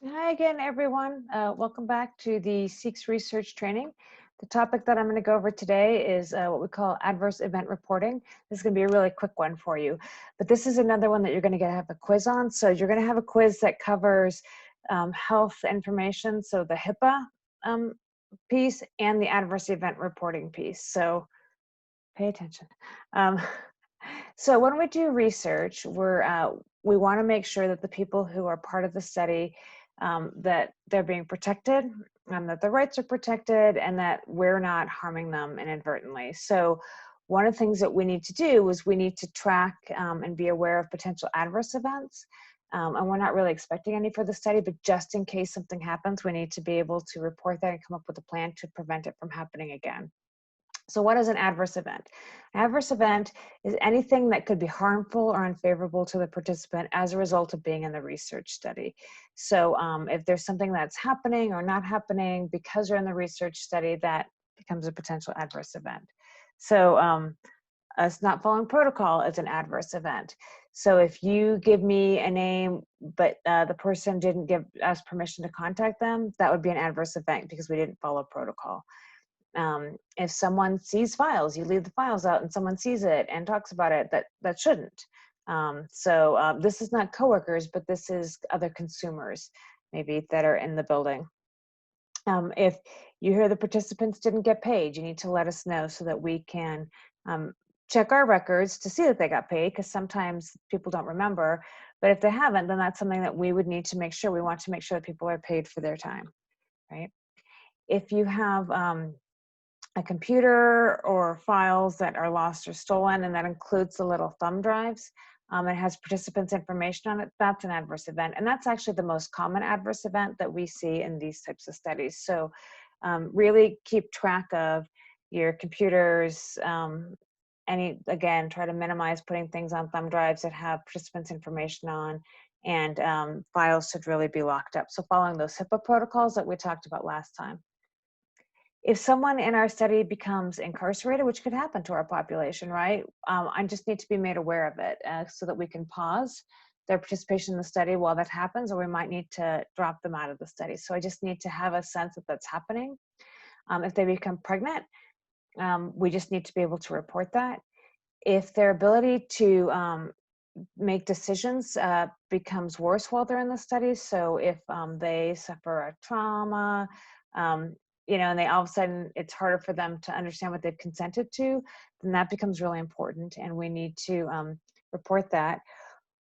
Hi again, everyone. Welcome back to the SEEKS research training. The topic that I'm going to go over today is what we call adverse event reporting. This is going to be a really quick one for you, but this is another one that you're going to have a quiz on. So you're going to have a quiz that covers health information, so the HIPAA piece and the adverse event reporting piece. So pay attention. Um, so when we do research, we want to make sure that the people who are part of the study, that they're being protected, that their rights are protected, and that we're not harming them inadvertently. So one of the things that we need to do is we need to track and be aware of potential adverse events. And we're not really expecting any for the study, but just in case something happens, we need to be able to report that and come up with a plan to prevent it from happening again. So what is an adverse event? An adverse event is anything that could be harmful or unfavorable to the participant as a result of being in the research study. So if there's something that's happening or not happening because you're in the research study, that becomes a potential adverse event. So us not following protocol is an adverse event. So if you give me a name, but the person didn't give us permission to contact them, that would be an adverse event because we didn't follow protocol. If someone sees files, you leave the files out and someone sees it and talks about it, that shouldn't. This is not coworkers, but this is other consumers maybe that are in the building. If you hear the participants didn't get paid, you need to let us know so that we can check our records to see that they got paid, because sometimes people don't remember. But if they haven't, then that's something that we would need to make sure. We want to make sure that people are paid for their time, right? If you have a computer or files that are lost or stolen, and that includes the little thumb drives. It has participants' information on it. That's an adverse event. And that's actually the most common adverse event that we see in these types of studies. So really keep track of your computers. Again, try to minimize putting things on thumb drives that have participants' information on, and files should really be locked up. So following those HIPAA protocols that we talked about last time. If someone in our study becomes incarcerated, which could happen to our population, right? I just need to be made aware of it so that we can pause their participation in the study while that happens, or we might need to drop them out of the study. So I just need to have a sense that that's happening. If they become pregnant, we just need to be able to report that. If their ability to make decisions becomes worse while they're in the study, so if they suffer a trauma, and they all of a sudden it's harder for them to understand what they've consented to, then that becomes really important, and we need to report that.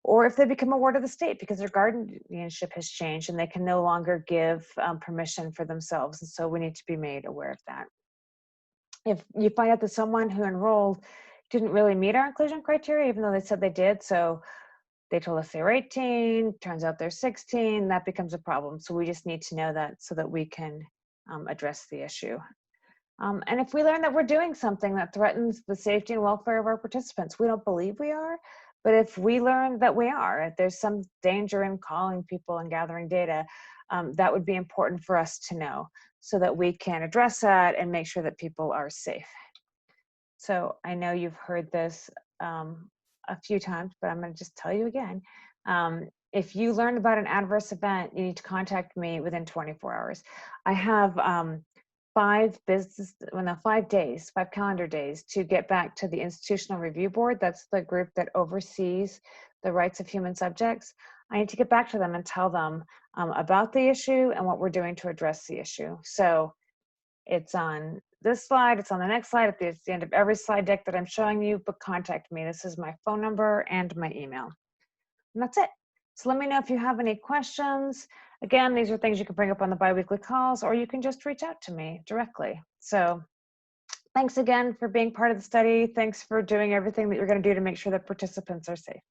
Or if they become a ward of the state because their guardianship has changed and they can no longer give permission for themselves, and so we need to be made aware of that. If you find out that someone who enrolled didn't really meet our inclusion criteria, even though they said they did, so they told us they were 18, turns out they're 16, that becomes a problem. So we just need to know that so that we can address the issue. And if we learn that we're doing something that threatens the safety and welfare of our participants, we don't believe we are, but if we learn that we are, if there's some danger in calling people and gathering data, that would be important for us to know so that we can address that and make sure that people are safe. So I know you've heard this a few times, but I'm going to just tell you again. If you learn about an adverse event, you need to contact me within 24 hours. I have 5 days, 5 calendar days to get back to the Institutional Review Board. That's the group that oversees the rights of human subjects. I need to get back to them and tell them about the issue and what we're doing to address the issue. So it's on this slide, it's on the next slide, it's the end of every slide deck that I'm showing you, but contact me. This is my phone number and my email. And that's it. So let me know if you have any questions. Again, these are things you can bring up on the biweekly calls, or you can just reach out to me directly. So thanks again for being part of the study. Thanks for doing everything that you're going to do to make sure that participants are safe.